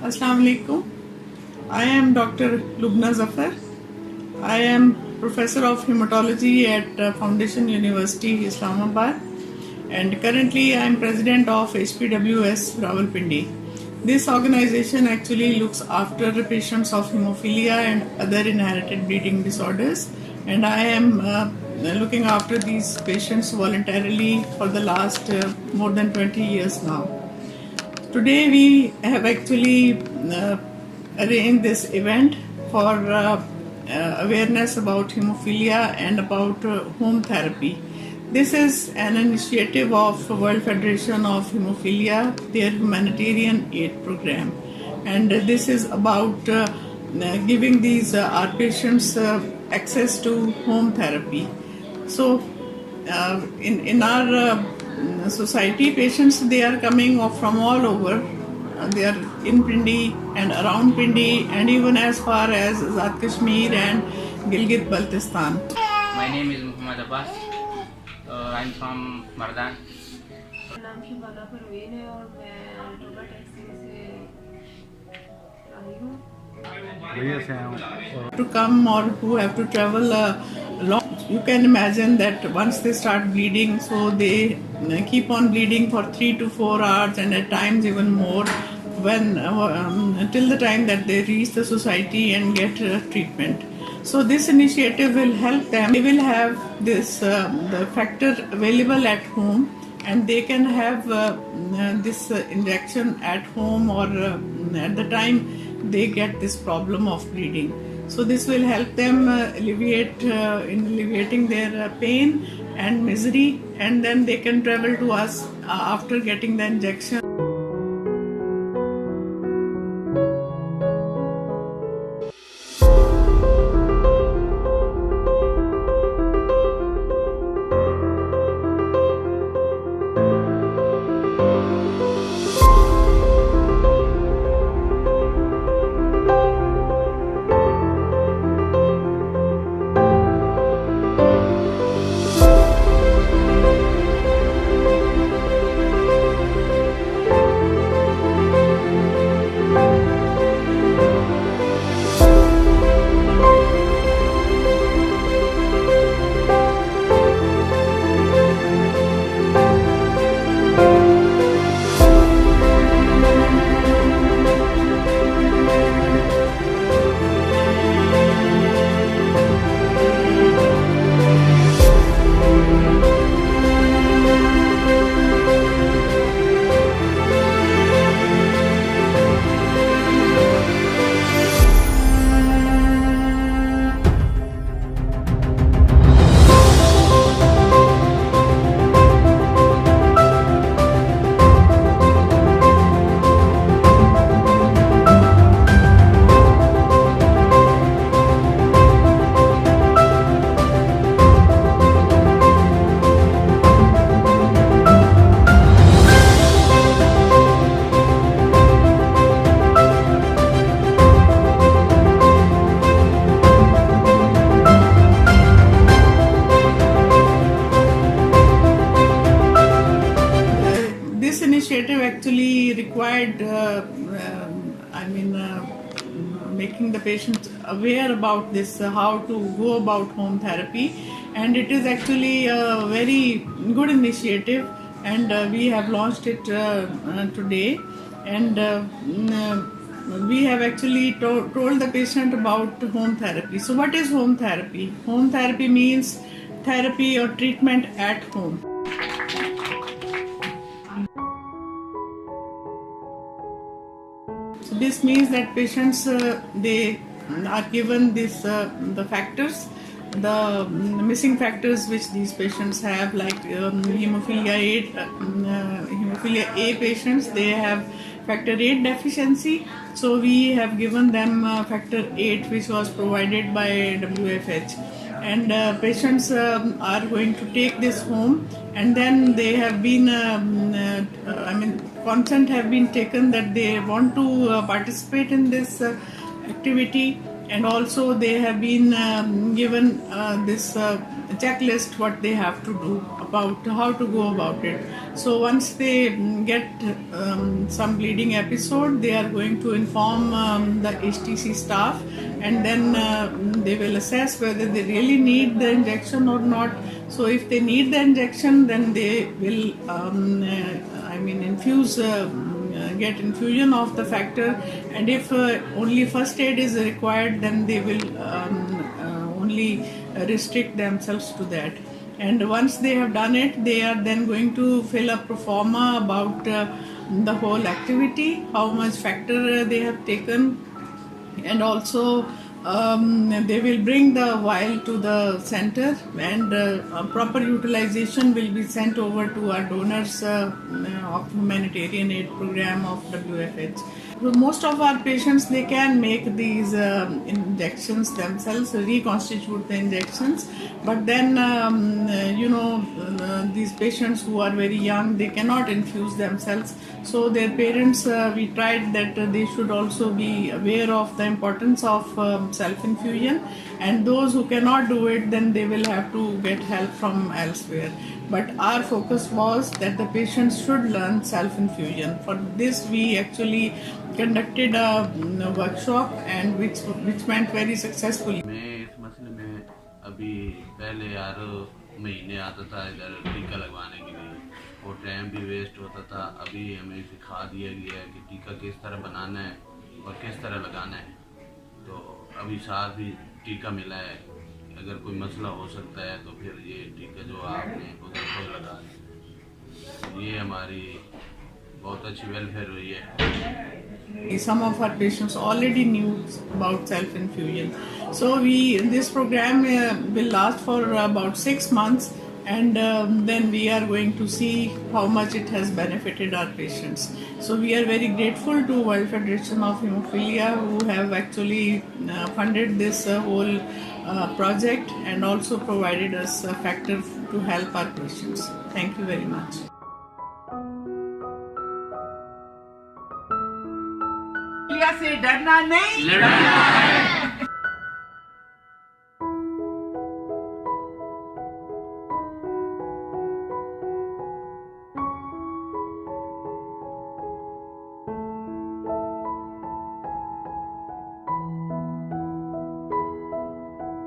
Assalamu alaikum. I am Dr. Lubna Zafar. I am Professor of Hematology at Foundation University, Islamabad, and currently I am President of HPWS Rawalpindi. This organization actually looks after the patients of hemophilia and other inherited bleeding disorders, and I am looking after these patients voluntarily for the last more than 20 years now. Today we have actually arranged this event for awareness about hemophilia and about home therapy. This is an initiative of World Federation of Hemophilia, their humanitarian aid program, and this is about giving these our patients access to home therapy. So in our society, patients, they are coming from all over. They are in Pindi and around Pindi and even as far as Azad Kashmir and Gilgit Baltistan. My name is Muhammad Abbas. I'm from Mardan. नाम शिबाना परवीन है और मैं टोला taxi से आई हूँ। To come or who have to travel long, you can imagine that once they start bleeding, so they keep on bleeding for 3 to 4 hours and at times even more, when till the time that they reach the society and get treatment. So this initiative will help them. They will have this the factor available at home, and they can have this injection at home or at the time they get this problem of bleeding. So this will help them in alleviating their pain and misery, and then they can travel to us after getting the injection. This initiative actually required, making the patients aware about this, how to go about home therapy, and it is actually a very good initiative, and we have launched it today, and we have actually told the patient about home therapy. So what is home therapy? Home therapy means therapy or treatment at home. So this means that patients they are given this the factors, the missing factors which these patients have, like hemophilia A patients, they have factor 8 deficiency. So we have given them factor 8, which was provided by WFH. And patients are going to take this home, and then they have been, consent have been taken that they want to participate in this activity, and also they have been given this checklist what they have to do about how to go about it. So once they get some bleeding episode, they are going to inform the HTC staff, and then they will assess whether they really need the injection or not. So if they need the injection, then they will infuse get infusion of the factor, and if only first aid is required, then they will only restrict themselves to that. And once they have done it, they are then going to fill a pro forma about the whole activity, how much factor they have taken, and also they will bring the vial to the center, and proper utilization will be sent over to our donors of humanitarian aid program of WFH. So most of our patients, they can make these injections themselves, reconstitute the injections, but then these patients who are very young, they cannot infuse themselves. So their parents, we tried that they should also be aware of the importance of self-infusion, and those who cannot do it, then they will have to get help from elsewhere. But our focus was that the patients should learn self-infusion. For this, we actually conducted a workshop, and which went very successfully. मैं इस मसले में अभी पहले यार महीने आता था इधर टीका लगवाने के लिए, और टाइम भी वेस्ट होता था। अभी हमें सिखा दिया गया है कि टीका किस तरह बनाना है और किस तरह लगाना है। तो अभी साथ ही टीका मिला है, अगर कोई मसला हो सकता है तो फिर ये टीका जो आपने उधर को लगा दें। ये हमारी बहुत अच्छी वेलफेयर हुई है। Some of our patients already knew about self-infusion. So this program will last for about 6 months, and then we are going to see how much it has benefited our patients. So we are very grateful to World Federation of Hemophilia, who have actually funded this whole project, and also provided us a factor to help our patients. Thank you very much. से डरना नहीं, लड़ना है।